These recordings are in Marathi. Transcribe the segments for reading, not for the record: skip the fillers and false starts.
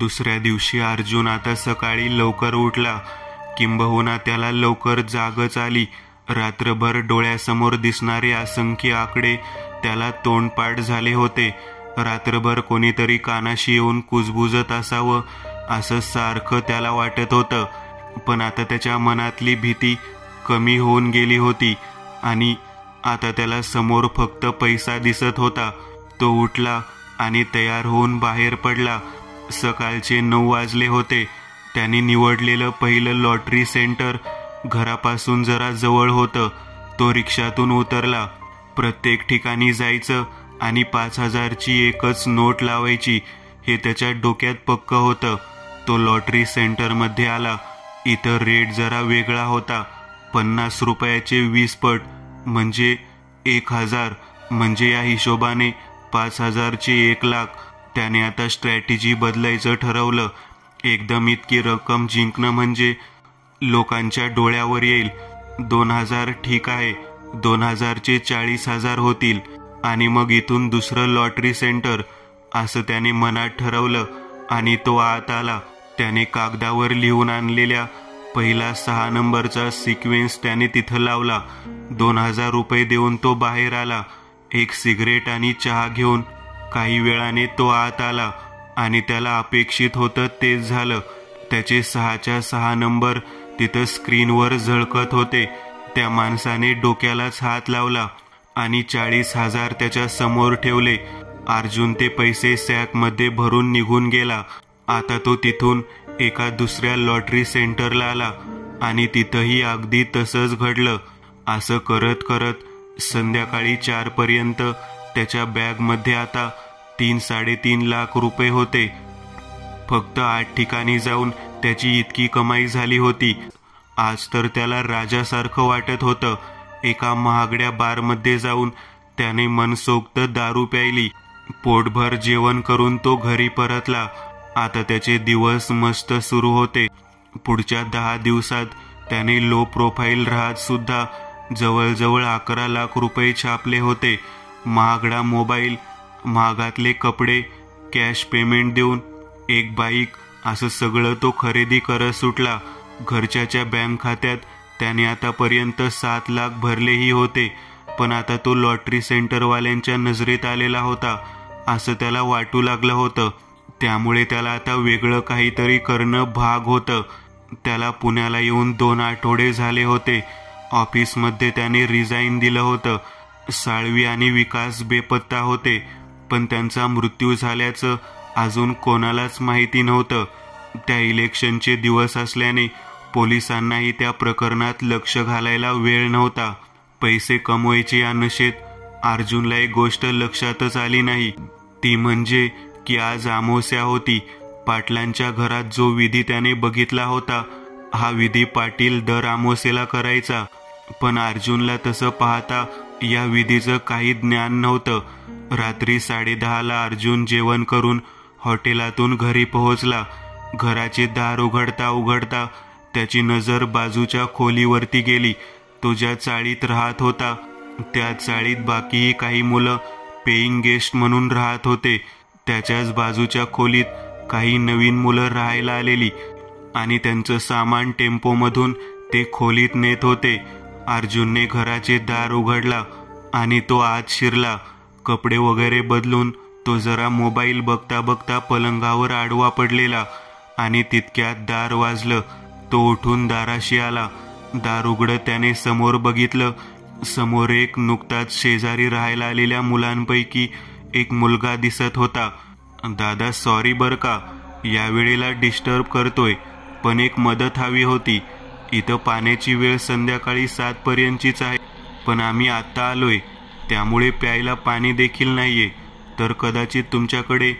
दुसऱ्या दिवशी अर्जुन आता सकाळी लवकर उठला, किंबहुना त्याला लवकर जागच आली. रात्रभर डोळ्यासमोर दिसणारे असंख्य आकडे त्याला तोंडपाठ झाले होते. रात्रभर कोणीतरी कानाशी येऊन कुजबुजत असावं असं सारखं त्याला वाटत होतं. पण आता त्याच्या मनातली भीती कमी होऊन गेली होती आणि आता त्याला समोर फक्त पैसा दिसत होता. तो उठला आणि तयार होऊन बाहेर पडला. सकाळचे 9 वाजले होते. त्याने निवडलेलं पहिलं लॉटरी सेंटर घरापासून जरा जवळ होतं. तो रिक्षातून उतरला. प्रत्येक ठिकाणी जायचं आणि 5,000ची एकच नोट लावायची हे त्याच्या डोक्यात पक्क होतं. तो लॉटरी सेंटरमध्ये आला. इथं रेट जरा वेगळा होता. 50 रुपयाचे 20 पट म्हणजे 1,000, म्हणजे या हिशोबाने 5,000चे 1,00,000. त्याने आता स्ट्रॅटेजी बदलायचं ठरवलं. एकदम इतकी रक्कम जिंकणं म्हणजे लोकांच्या डोळ्यावर येईल. 2,000 ठीक आहे, 2,000चे 40,000 होतील आणि मग इथून दुसरं लॉटरी सेंटर, असं त्याने मनात ठरवलं. आणि तो आत आला. त्याने कागदावर लिहून आणलेल्या पहिला 6 नंबरचा सिक्वेन्स त्याने तिथं लावला. 2,000 रुपये देऊन तो बाहेर आला. एक सिगरेट आणि चहा घेऊन काही वेळाने तो आत आला आणि त्याला अपेक्षित होतं तेच झालं. त्याचे 6च्या 6 नंबर तिथं स्क्रीनवर झळकत होते. त्या माणसाने डोक्यालाच हात लावला आणि 40,000 त्याच्या समोर ठेवले. अर्जुन ते पैसे सॅकमध्ये भरून निघून गेला. आता तो तिथून एका दुसऱ्या लॉटरी सेंटरला आला आणि तिथंही अगदी तसंच घडलं. असं करत करत संध्याकाळी 4 पर्यंत त्याच्या बॅगमध्ये आता 3-3.5 लाख रुपये होते. फक्त 8 ठिकाणी जाऊन त्याची इतकी कमाई झाली होती. आज तर त्याला राजासारखं वाटत होतं. एका महागड्या बारमध्ये जाऊन त्याने मनसोक्त दारू प्यायली. पोटभर जेवण करून तो घरी परतला. आता त्याचे दिवस मस्त सुरू होते. पुढच्या 10 दिवसात त्याने लो प्रोफाईल राहत सुद्धा जवळजवळ 11 लाख रुपये छापले होते. महागडा मोबाईल, महागातले कपडे, कॅश पेमेंट देऊन एक बाईक, असं सगळं तो खरेदी करत सुटला. घरच्याच्या बँक खात्यात त्याने आतापर्यंत 7 लाख भरलेही होते. पण आता तो लॉटरी सेंटरवाल्यांच्या नजरेत आलेला होता असं त्याला वाटू लागलं होतं. त्यामुळे त्याला आता वेगळं काहीतरी करणं भाग होतं. त्याला पुण्याला येऊन 2 आठवडे झाले होते. ऑफिसमध्ये त्याने रिझाईन दिलं होतं. साळवी आणि विकास बेपत्ता होते, पण त्यांचा मृत्यू झाल्याचं अजून कोणालाच माहिती नव्हतं. त्या इलेक्शनचे दिवस असल्याने पोलिसांनाही त्या प्रकरणात लक्ष घालायला वेळ नव्हता. पैसे कमवायचे या नशेत अर्जुनला एक गोष्ट लक्षातच आली नाही. ती म्हणजे की आज अमावस्या होती. पाटलांच्या घरात जो विधी त्याने बघितला होता, हा विधी पाटील दर अमावस्येला करायचा. पण अर्जुनला तसं पाहता या विधीचं काही ज्ञान नव्हतं. रात्री 10:30ला अर्जुन जेवण करून हॉटेलातून घरी पोहोचला. घराचे दार उघडता उघडता त्याची नजर बाजूच्या खोलीवरती गेली. तो ज्या चाळीत राहत होता त्या चाळीत बाकीही काही मुलं पेईंग गेस्ट म्हणून राहत होते. त्याच्याच बाजूच्या खोलीत काही नवीन मुलं राहायला आलेली आणि त्यांचं सामान टेम्पोमधून ते खोलीत नेत होते. अर्जुनने घराचे दार उघडला आणि तो आत शिरला. कपडे वगैरे बदलून तो जरा मोबाईल बघता बघता पलंगावर आडवा पडलेला आणि तितक्यात दार वाजलं. तो उठून दाराशी आला. दार उघडत त्याने समोर बघितलं. समोर एक नुकताच शेजारी राहायला आलेल्या मुलांपैकी एक मुलगा दिसत होता. दादा, सॉरी बरं का, यावेळेला डिस्टर्ब करतोय, पण एक मदत हवी होती. इथं पाण्याची वेळ संध्याकाळी 7 पर्यंतचीच आहे, पण आम्ही आत्ता आलोय, त्यामुळे प्यायला पाणी देखील नाहीये. तर कदाचित तुमच्याकडे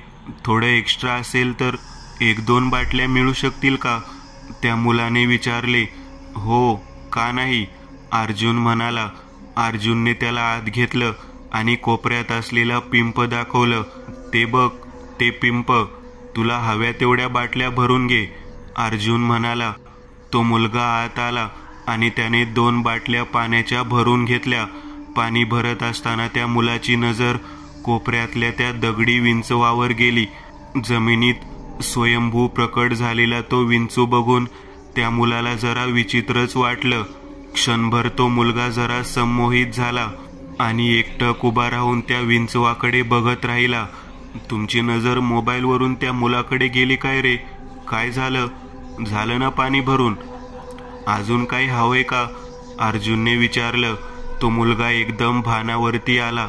थोडं एक्स्ट्रा असेल तर 1-2 बाटल्या मिळू शकतील का? त्या मुलाने विचारले. हो, का नाही, अर्जुन म्हणाला. अर्जुनने त्याला आत घेतलं आणि कोपऱ्यात असलेला पिंप दाखवलं. ते बघ, ते पिंप, तुला हव्या तेवढ्या बाटल्या भरून घे, अर्जुन म्हणाला. तो मुलगा आत आला आणि त्याने 2 बाटल्या पाण्याच्या भरून घेतल्या. पाणी भरत असताना त्या मुलाची नजर कोपऱ्यातल्या त्या दगडी विंचवावर गेली. जमिनीत स्वयंभू प्रकट झालेला तो विंचू बघून त्या मुलाला जरा विचित्रच वाटलं. क्षणभर तो मुलगा जरा संमोहित झाला आणि एकटक उभा राहून त्या विंचवाकडे बघत राहिला. तुमची नजर मोबाईलवरून त्या मुलाकडे गेली काय रे? काय झालं? झालं ना पाणी भरून? अजून काही हवंय का? अर्जुनने विचारलं. तो मुलगा एकदम भानावरती आला.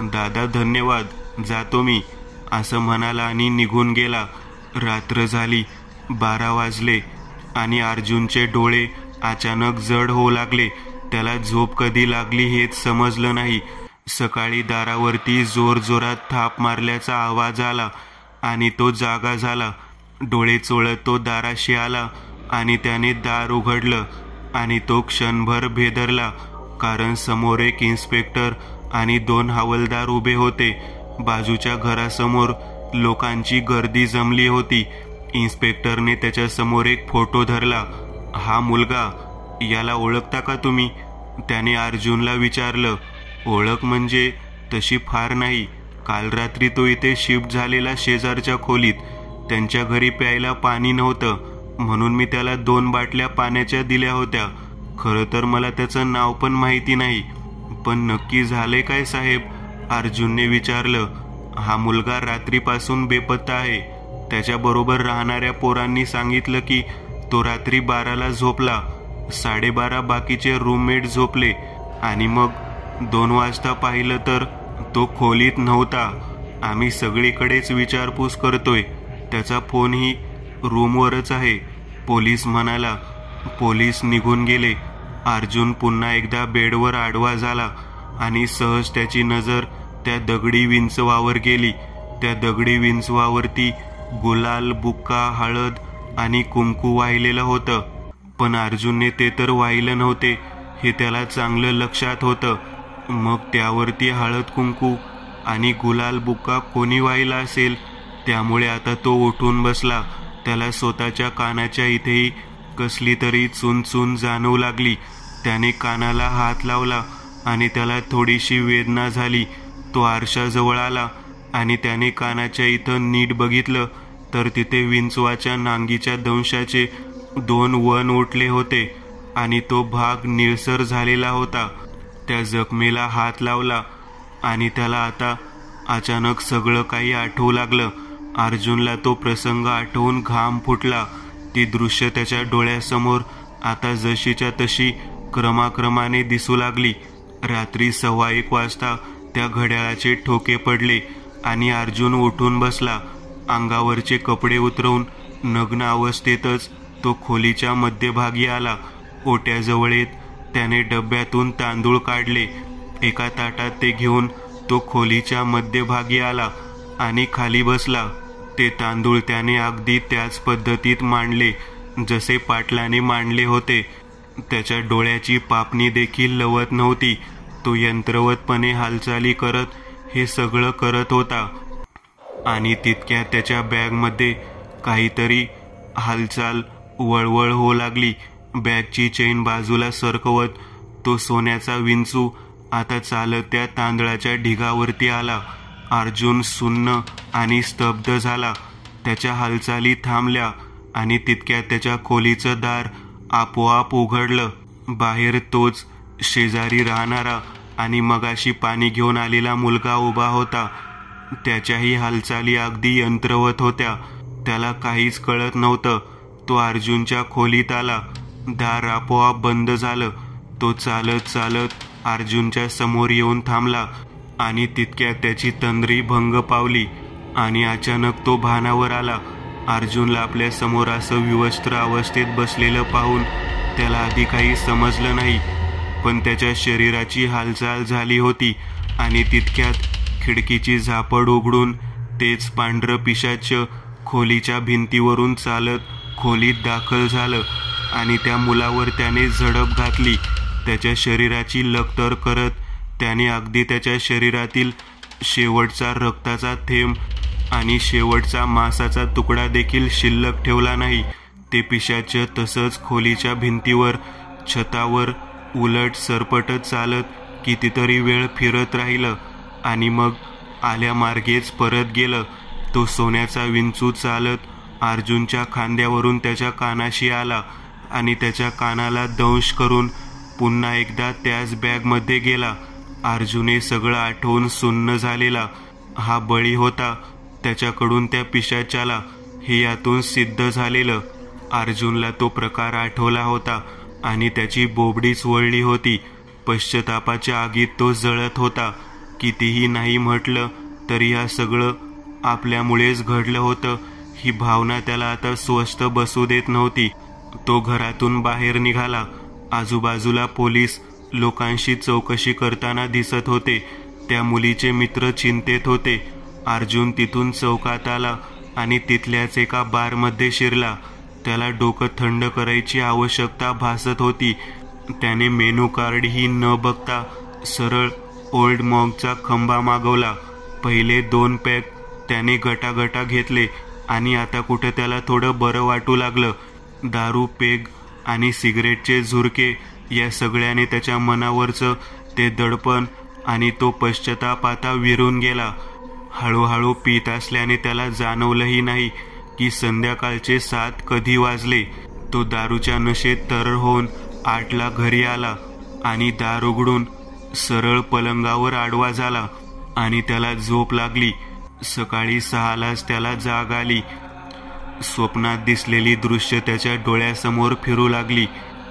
दादा धन्यवाद, जातो मी, असं म्हणाला आणि निघून गेला. रात्र झाली. 12 वाजले आणि अर्जुनचे डोळे अचानक जड होऊ लागले. त्याला झोप कधी लागली हेच समजलं नाही. सकाळी दारावरती जोरजोरात थाप मारल्याचा आवाज आला आणि तो जागा झाला. डोळे चोळत तो दाराशी आला आणि त्याने दार उघडलं आणि तो क्षणभर भेदरला, कारण समोर एक इन्स्पेक्टर आणि 2 हवालदार उभे होते. बाजूच्या घरासमोर लोकांची गर्दी जमली होती. इन्स्पेक्टरने त्याच्या समोर एक फोटो धरला. हा मुलगा, याला ओळखता का तुम्ही? त्याने अर्जुनला विचारलं. ओळख म्हणजे तशी फार नाही. काल रात्री तो इथे शिफ्ट झालेला शेजारच्या खोलीत. त्यांच्या घरी प्यायला पाणी नव्हतं म्हणून मी त्याला 2 बाटल्या पाण्याच्या दिल्या होत्या. खरं तर मला त्याचं नाव पण माहिती नाही. पण नक्की झालंय काय साहेब? अर्जुनने विचारलं. हा मुलगा रात्रीपासून बेपत्ता आहे. त्याच्याबरोबर राहणाऱ्या पोरांनी सांगितलं की तो रात्री 12ला झोपला. 12:30 बाकीचे रूममेट झोपले आणि मग 2 वाजता पाहिलं तर तो खोलीत नव्हता. आम्ही सगळीकडेच विचारपूस करतोय. त्याचा फोनही रूमवरच आहे, पोलीस म्हणाला. पोलीस निघून गेले. अर्जुन पुन्हा एकदा बेडवर आडवा झाला आणि सहज त्याची नजर त्या दगडी विंचवावर गेली. त्या दगडी विंचवावरती गुलाल, बुक्का, हळद आणि कुंकू वाहिलेलं होतं. पण अर्जुनने ते तर वाहिलं नव्हते हे त्याला चांगलं लक्षात होतं. मग त्यावरती हळद, कुंकू आणि गुलाल, बुक्का कोणी वाहिला असेल? त्यामुळे आता तो उठून बसला. त्याला स्वतःच्या कानाच्या इथेही कसली तरी चुनचुन जाणवू लागली. त्याने कानाला हात लावला आणि त्याला थोडीशी वेदना झाली. तो आरशाजवळ आला आणि त्याने कानाच्या इथं नीट बघितलं तर तिथे विंचवाच्या नांगीच्या दंशाचे 2 वन उठले होते आणि तो भाग निळसर झालेला होता. त्या जखमेला हात लावला आणि त्याला आता अचानक सगळं काही आठवू लागलं. अर्जुनला तो प्रसंग आठवून घाम फुटला. ती दृश्य त्याच्या डोळ्यासमोर आता जशीच्या तशी क्रमाक्रमाने दिसू लागली. रात्री 1:15 वाजता त्या घड्याळाचे ठोके पडले आणि अर्जुन उठून बसला. अंगावरचे कपडे उतरवून नग्न अवस्थेतच तो खोलीच्या मध्यभागी आला. ओट्याजवळ येत त्याने डब्यातून तांदूळ काढले. एका ताटात ते घेऊन तो खोलीच्या मध्यभागी आला आणि खाली बसला. ते तांदूळ त्याने अगदी त्याच पद्धतीत मांडले जसे पाटलाने मांडले होते. त्याच्या डोळ्याची पापणी देखील लवत नव्हती. तो यंत्रवतपणे हालचाली करत हे सगळं करत होता आणि तितक्यात त्याच्या बॅगमध्ये काहीतरी हालचाल, वळवळ होऊ लागली. बॅगची चेन बाजूला सरकवत तो सोन्याचा विंचू आता चालत त्या तांदळाच्या ढिगावरती आला. अर्जुन सुन्न आणि स्तब्ध झाला. त्याच्या हालचाली थांबल्या आणि तितक्यात त्याच्या खोलीचं दार आपोआप उघडलं. बाहेर तोच शेजारी राहणारा आणि मगाशी पाणी घेऊन आलेला मुलगा उभा होता. त्याच्याही हालचाली अगदी यंत्रवत होत्या. त्याला काहीच कळत नव्हतं. तो अर्जुनच्या खोलीत आला. दार आपोआप बंद झालं. तो चालत चालत अर्जुनच्या समोर येऊन थांबला आणि तितक्यात त्याची तंद्री भंग पावली आणि अचानक तो भानावर आला. अर्जुनला आपल्या समोर असं विवस्त्र अवस्थेत बसलेलं पाहून त्याला आधी काही समजलं नाही, पण त्याच्या शरीराची हालचाल झाली होती आणि तितक्यात खिडकीची झापड उघडून तेच पांढरं पिशाच खोलीच्या भिंतीवरून चालत खोलीत दाखल झालं आणि त्या मुलावर त्याने झडप घातली. त्याच्या शरीराची लक्तर करत त्याने अगदी त्याच्या शरीरातील शेवटचा रक्ताचा थेंब आणि शेवटचा मांसाचा तुकडा देखील शिल्लक ठेवला नाही. ते पिशाच तसंच खोलीच्या भिंतीवर, छतावर उलट सरपटत चालत कितीतरी वेळ फिरत राहिलं आणि मग आल्या मार्गेच परत गेलं. तो सोन्याचा विंचू चालत अर्जुनच्या खांद्यावरून त्याच्या कानाशी आला आणि त्याच्या कानाला दंश करून पुन्हा एकदा त्याच बॅगमध्ये गेला. अर्जुन हे सगळं आठवून सुन्न झालेला. हा बळी होता त्याच्याकडून त्या पिशाच्याला, हे यातून सिद्ध झालेलं. अर्जुनला तो प्रकार आठवला होता आणि त्याची बोबडीच वळली होती. पश्चातापाच्या आगीत तो जळत होता. कितीही नाही म्हटलं तरी हा सगळं आपल्यामुळेच घडलं होतं, ही भावना त्याला आता स्वस्थ बसू देत नव्हती. तो घरातून बाहेर निघाला. आजूबाजूला पोलीस लोकांशी चौकशी करताना दिसत होते. त्या मुलीचे मित्र चिंतेत होते. अर्जुन तिथून चौकात आला आणि तिथल्याच एका बारमध्ये शिरला. त्याला डोकं थंड करायची आवश्यकता भासत होती. त्याने मेनू कार्डही न बघता सरळ ओल्ड मॉन्कचा खंबा मागवला. पहिले 2 पॅक त्याने गटागटा घेतले आणि आता कुठं त्याला थोडं बरं वाटू लागलं. दारू, पेग आणि सिगरेटचे झुरके या सगळ्याने त्याच्या मनावरचं ते दडपण आणि तो पश्चाताप आता विरून गेला. हळूहळू पीत असल्याने त्याला जाणवलंही नाही की संध्याकाळचे 7 कधी वाजले. तो दारूच्या नशेत तरळ होऊन 8ला घरी आला आणि दार उघडून सरळ पलंगावर आडवा झाला आणि त्याला झोप लागली. सकाळी 6लाच त्याला जाग आली. स्वप्नात दिसलेली दृश्य त्याच्या डोळ्यासमोर फिरू लागली.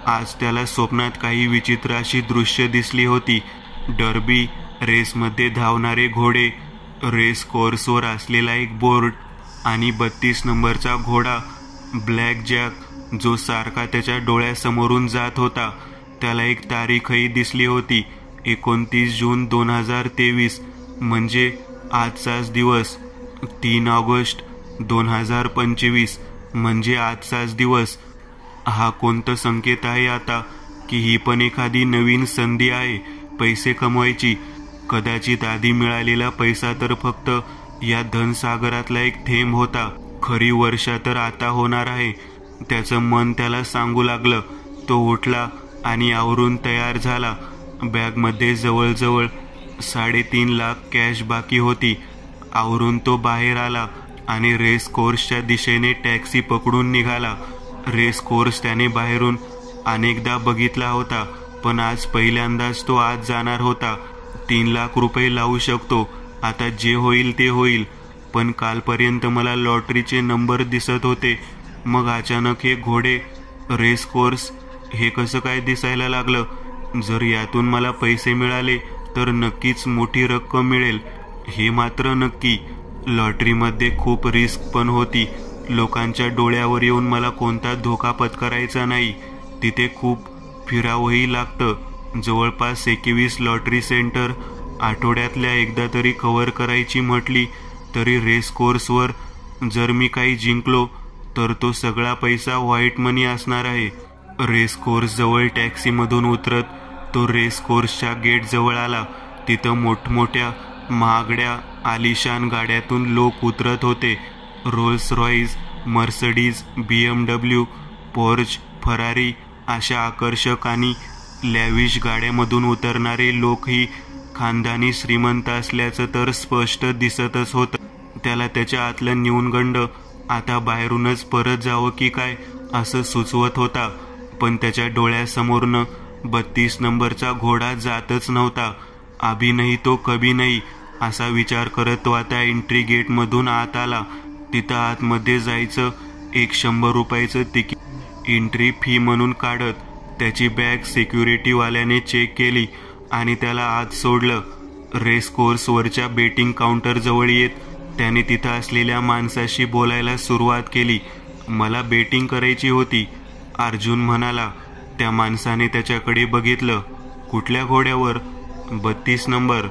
आज त्याला स्वप्नात काही विचित्र अशी दृश्य दिसली होती. डर्बी रेसमध्ये धावणारे घोडे, रेस कोर्सवर असलेला एक बोर्ड आणि 32 नंबरचा घोडा ब्लॅक जॅक जो सारखा त्याच्या डोळ्यासमोरून जात होता. त्याला एक तारीखही दिसली होती, 29 जून 2023, म्हणजे आजचाच दिवस. 3 ऑगस्ट 2025 म्हणजे आजचाच दिवस. हा कोणता संकेत आहे आता की ही पण एखादी नवीन संधी आहे पैसे कमवायची. कदाचित आधी मिळालेला पैसा तर फक्त या धनसागरातला एक थेंब होता. खरी वर्षा तर आता होणार आहे. त्याचं मन त्याला सांगू लागलं. तो उठला आणि आवरून तयार झाला. बॅगमध्ये जवळजवळ 3.5 लाख कॅश बाकी होती. आवरून तो बाहेर आला आणि रेस कोर्सच्या दिशेने टॅक्सी पकडून निघाला. रेस कोर्स त्याने बाहेरून अनेकदा बघितला होता, पण आज पहिल्यांदाच तो आज जाणार होता. 3 लाख रुपये लावू शकतो. आता जे होईल ते होईल. पण कालपर्यंत मला लॉटरीचे नंबर दिसत होते, मग अचानक हे घोडे, रेस कोर्स हे कसं काय दिसायला लागलं? जर यातून मला पैसे मिळाले तर नक्कीच मोठी रक्कम मिळेल, हे मात्र नक्की. लॉटरीमध्ये खूप रिस्क पण होती. लोकांच्या डोळ्यावर येऊन मला कोणता धोका पत्करायचा नाही. तिथे खूप फिरावंही लागतं. जवळपास 21 लॉटरी सेंटर आठवड्यातल्या एकदा तरी कव्हर करायची म्हटली तरी रेस कोर्सवर जर मी काही जिंकलो तर तो सगळा पैसा व्हाईट मनी असणार आहे. रेस कोर्स जवळ टॅक्सीमधून उतरत तो रेस कोर्सच्या गेट जवळ आला. तिथं मोठमोठ्या महागड्या आलिशान गाड्यातून लोक उतरत होते. Rolls Royce, Mercedes, BMW, Porsche, Ferrari अशा आकर्षक आणि लॅविश गाड्यामधून उतरणारे लोकही खानदानी श्रीमंत असल्याचं तर स्पष्ट दिसतच होतं. त्याला त्याच्या आतलं न्यूनगंड आता बाहेरूनच परत जावं की काय असं सुचवत होता. पण त्याच्या डोळ्यासमोरनं 32 नंबरचा घोडा जातच नव्हता. अभी नाही तो कभी नाही असा विचार करत तो आता एंट्री गेटमधून आत आला. तिथं आतमध्ये जायचं एक 100 रुपयाचं तिकीट एंट्री फी म्हणून काढत त्याची बॅग सिक्युरिटीवाल्याने चेक केली आणि त्याला आत सोडलं. रेस कोर्सवरच्या बेटिंग काउंटर जवळ येत त्याने तिथं असलेल्या माणसाशी बोलायला सुरुवात केली. मला बेटिंग करायची होती, अर्जुन म्हणाला. त्या माणसाने त्याच्याकडे बघितलं. कुठल्या घोड्यावर? 32 नंबर.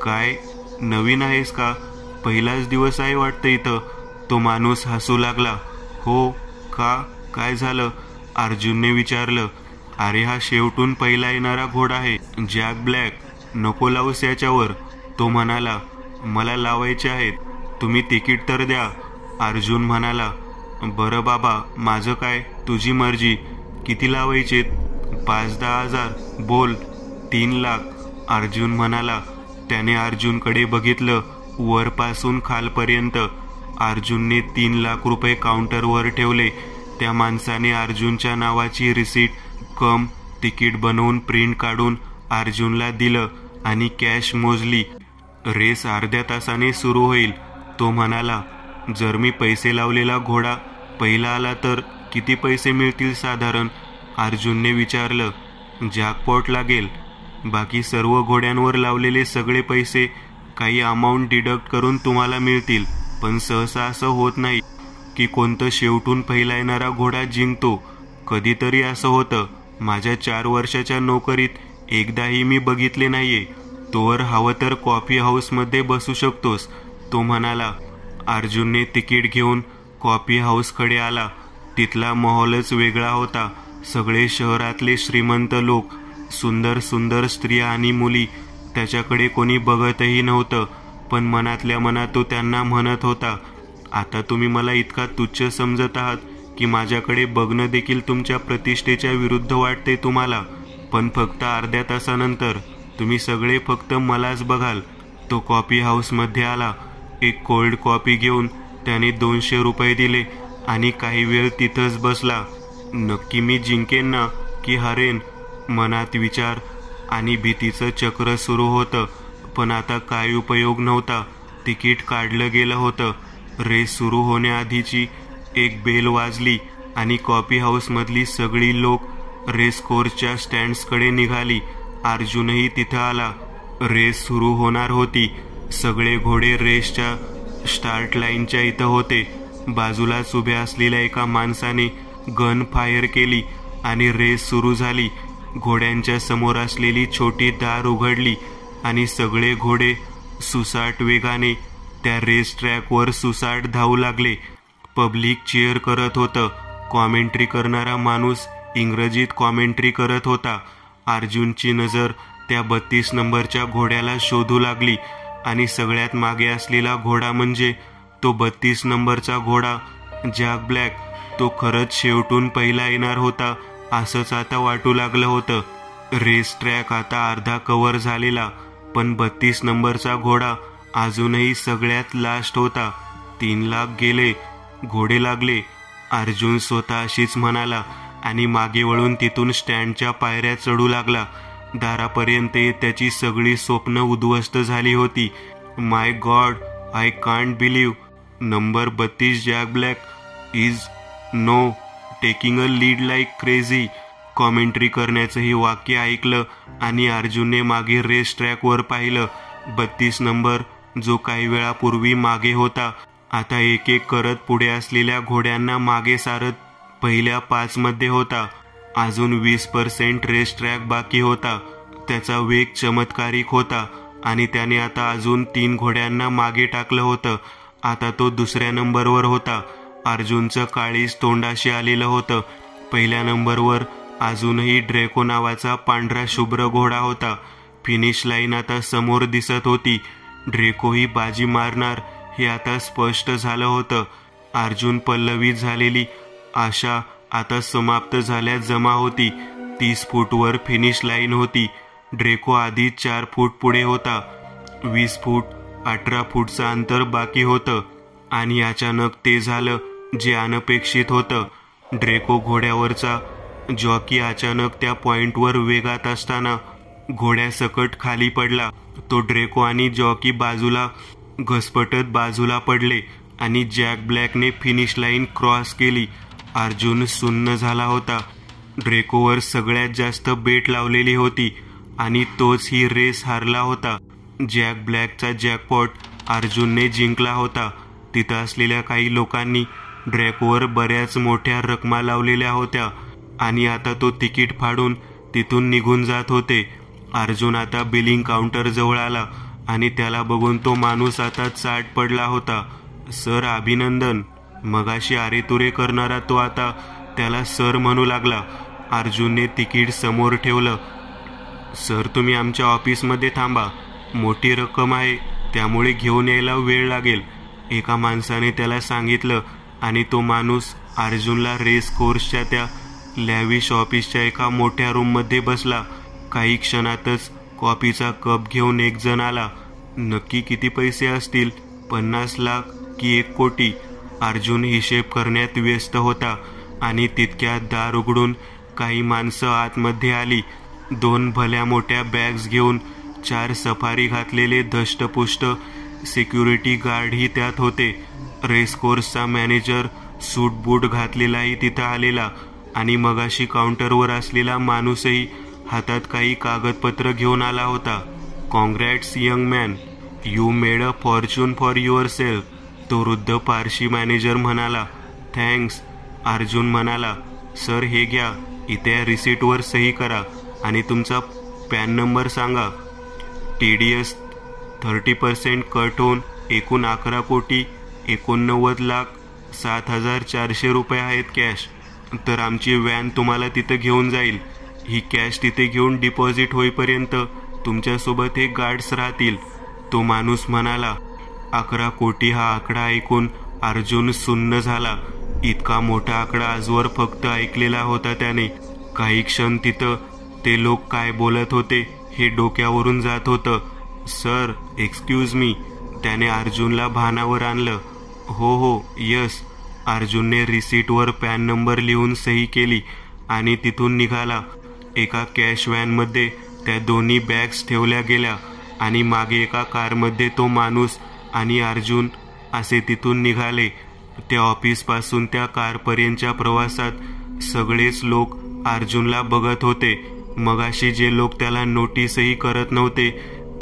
काय नवीन आहेस का? पहिलाच दिवस आहे वाटतं इथं. तो माणूस हसू लागला. हो का, काय झालं? अर्जुनने विचारलं. अरे हा शेवटून पहिला येणारा घोडा आहे, जॅक ब्लॅक. नको लावूस याच्यावर, तो म्हणाला. मला लावायचे आहेत, तुम्ही तिकीट तर द्या, अर्जुन म्हणाला. बरं बाबा, माझं काय, तुझी मर्जी. किती लावायचे? 5-10 हजार. बोल. 3 लाख, अर्जुन म्हणाला. त्याने अर्जुनकडे बघितलं. वरपासून खालपर्यंत अर्जुनने 3 लाख रुपये काउंटरवर ठेवले. त्या माणसाने अर्जुनच्या नावाची रिसीट कम तिकीट बनवून प्रिंट काढून अर्जुनला दिलं आणि कॅश मोजली. रेस अर्ध्या तासाने सुरू होईल. तो म्हणाला, जर मी पैसे लावलेला घोडा पहिला आला तर किती पैसे मिळतील साधारण? अर्जुनने विचारलं. जॅकपॉट लागेल. बाकी सर्व घोड्यांवर लावलेले सगळे पैसे काही अमाऊंट डिडक्ट करून तुम्हाला मिळतील. पण सहसा असं होत नाही की कोणतं शेवटून पहिला येणारा घोडा जिंकतो. कधीतरी असं होतं. माझ्या 4 वर्षाच्या नोकरीत एकदाही मी बघितले नाहीये. तोवर हवं तर कॉफी हाऊसमध्ये बसू शकतोस, तो म्हणाला. अर्जुनने तिकीट घेऊन कॉफी हाऊसकडे आला. तिथला माहोलच वेगळा होता. सगळे शहरातले श्रीमंत लोक, सुंदर सुंदर स्त्रिया आणि मुली. त्याच्याकडे कोणी बघतही नव्हतं, पण मनातल्या मनात तो त्यांना म्हणत होता, आता तुम्ही मला इतका तुच्छ समजत आहात की माझ्याकडे बघणं देखील तुमच्या प्रतिष्ठेच्या विरुद्ध वाटते तुम्हाला. पण फक्त अर्ध्या तासानंतर तुम्ही सगळे फक्त मलाच बघाल. तो कॉफी हाऊसमध्ये आला. एक कोल्ड कॉफी घेऊन त्याने 200 रुपये दिले आणि काही वेळ तिथंच बसला. नक्की मी जिंकेन ना की हरेन? मनात विचार आणि भीतीचं चक्र सुरू होतं. पण आता काय उपयोग नव्हता. तिकीट काढलं गेलं होतं. रेस सुरू होण्याआधीची एक बेल वाजली आणि कॉफी हाऊसमधली सगळी लोक रेस कोर्सच्या स्टँड्सकडे निघाली. अर्जुनही तिथं आला. रेस सुरू होणार होती. सगळे घोडे रेसच्या स्टार्ट लाईनच्या इथं होते. बाजूलाच उभ्या असलेल्या एका माणसाने गन फायर केली आणि रेस सुरू झाली. घोड्यांच्या समोर असलेली छोटी दार उघडली आणि सगळे घोडे सुसाट वेगाने त्या रेस ट्रॅकवर सुसाट धावू लागले. पब्लिक चीअर करत होतं. कॉमेंट्री करणारा माणूस इंग्रजीत कॉमेंट्री करत होता. अर्जुनची नजर त्या 32 नंबरच्या घोड्याला शोधू लागली आणि सगळ्यात मागे असलेला घोडा म्हणजे तो 32 नंबरचा घोडा जॅक ब्लॅक. तो खरंच शेवटून पहिला येणार होता असंच आता वाटू लागलं होतं. रेस ट्रॅक आता अर्धा कव्हर झालेला, पण 32 नंबरचा घोडा अजूनही सगळ्यात लास्ट होता. 3 लाख गेले. घोडे लागले. अर्जुन स्वतः अशीच म्हणाला आणि मागे वळून तिथून स्टँडच्या पायऱ्या चढू लागला. दारापर्यंत त्याची सगळी स्वप्न उद्ध्वस्त झाली होती. My God, I can't believe. Number 32 Jack Black is now taking a lead like crazy. Commentary करण्याचं हे वाक्य ऐकलं आणि अर्जुनने मागे रेस ट्रॅकवर पाहिलं. 32 नंबर, जो काही वेळापूर्वी मागे होता, आता एक एक करत पुढे असलेल्या घोड्यांना मागे सारत पहिल्या 5 मध्ये होता. अजून 20% रेस ट्रॅक बाकी होता. त्याचा वेग चमत्कारिक होता आणि त्याने आता अजून 3 घोड्यांना मागे टाकलं होतं. आता तो दुसऱ्या नंबरवर होता. अर्जुनचं काळीज तोंडाशी आलेलं होतं. पहिल्या नंबरवर अजूनही ड्रेको नावाचा पांढरा शुभ्र घोडा होता. फिनिश लाईन आता समोर दिसत होती. ड्रेकोही बाजी मारणार हे आता स्पष्ट झालं होतं. अर्जुन पल्लवित झालेली आशा आता समाप्त झाल्यास जमा होती. 30 फूटवर फिनिश लाईन होती. ड्रेको आधी 4 फूट पुढे होता. 20 फूट 18 फूटचं अंतर बाकी होतं आणि अचानक ते झालं जे अनपेक्षित होतं. ड्रेको घोड्यावरचा जॉकी अचानक त्या पॉइंटवर वेगात असताना घोड्यासकट खाली पडला. तो ड्रेको आणि जॉकी बाजूला घसपटत बाजूला पडले आणि जॅक ब्लॅकने फिनिश लाईन क्रॉस केली. अर्जुन सुन्न झाला होता. ड्रेकोवर सगळ्यात जास्त बेट लावलेली होती आणि तोच ही रेस हारला होता. जॅक ब्लॅकचा जॅकपॉट अर्जुनने जिंकला होता. तिथं असलेल्या काही लोकांनी ड्रेकोवर बऱ्याच मोठ्या रकमा लावलेल्या होत्या आणि आता तो तिकीट फाडून तिथून निघून जात होते. अर्जुन आता बिलिंग काउंटर जवळ आला आणि त्याला बघून तो माणूस आता चाट पडला होता. सर, अभिनंदन. मगाशी आरेतुरे करणारा तो आता त्याला सर म्हणू लागला. अर्जुनने तिकीट समोर ठेवलं. सर, तुम्ही आमच्या ऑफिसमध्ये थांबा. मोठी रक्कम आहे, त्यामुळे घेऊन यायला वेळ लागेल, एका माणसाने त्याला सांगितलं आणि तो माणूस अर्जुनला रेस कोर्सच्या त्या लॅविश ऑफिसच्या एका मोठ्या रूममध्ये बसला. काही क्षणातच कॉफीचा कप घेऊन एक जण आला. नक्की किती पैसे असतील? 50 लाख. नक्की 1 कोटी. अर्जुन हिशेब करण्यात व्यस्त होता आणि तितक्यात दार उघडून काही माणसं आतमध्ये आली. 2 भल्या मोठ्या बॅग्स घेऊन 4 सफारी घातलेले धष्टपुष्ट सिक्युरिटी गार्डही त्यात होते. रेसकोर्सचा मॅनेजर सूट बूट घातलेलाही तिथं आलेला आणि मगाशी काउंटरवर असलेला माणूसही हातात काही कागदपत्र घेऊन आला होता. Congrats young man, you made a Fortune for your self. तो वृद्ध पारशी मॅनेजर म्हणाला. थँक्स. अर्जुन म्हणाला. सर हे घ्या, इथे या रिसीटवर सही करा आणि तुमचा पॅन नंबर सांगा. TDS 30% कट होऊन एकूण 11,89,07,400 रुपये आहेत कॅश. तर आमची व्हॅन तुम्हाला तिथं घेऊन जाईल. ही कॅश तिथे घेऊन डिपॉझिट होईपर्यंत तुमच्यासोबत हे गार्ड्स राहतील. तो माणूस म्हणाला. 11 कोटी हा आकडा ऐकून अर्जुन सुन्न झाला. इतका मोठा आकडा आजवर फक्त ऐकलेला होता त्याने. काही क्षण तिथं ते लोक काय बोलत होते हे डोक्यावरून जात होतं. Sir, excuse me. त्याने अर्जुनला भानावर आणलं. हो यस. अर्जुनने रिसीटवर पॅन नंबर लिहून सही केली आणि तिथून निघाला. एका कॅश व्हॅनमध्ये त्या दोन्ही बॅग्स ठेवल्या गेल्या आणि मागे एका कारमध्ये तो माणूस आणि अर्जुन असे तिथून निघाले. त्या ऑफिसपासून त्या कारपर्यंतच्या प्रवासात सगळेच लोक अर्जुनला बघत होते. मगाशी जे लोक त्याला नोटीसही करत नव्हते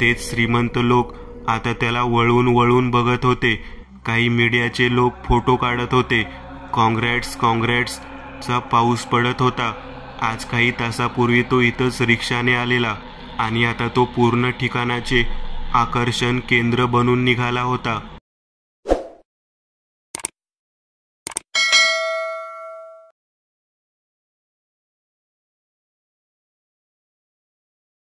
तेच श्रीमंत लोक आता त्याला वळून वळून बघत होते. काही मीडियाचे लोक फोटो काढत होते. कॉंग्रॅट्सचा पाऊस पडत होता. आज काही तासापूर्वी तो इथंच रिक्षाने आलेला आणि आता तो पूर्ण ठिकाणाचे आकर्षण केंद्र बनून निघाला होता.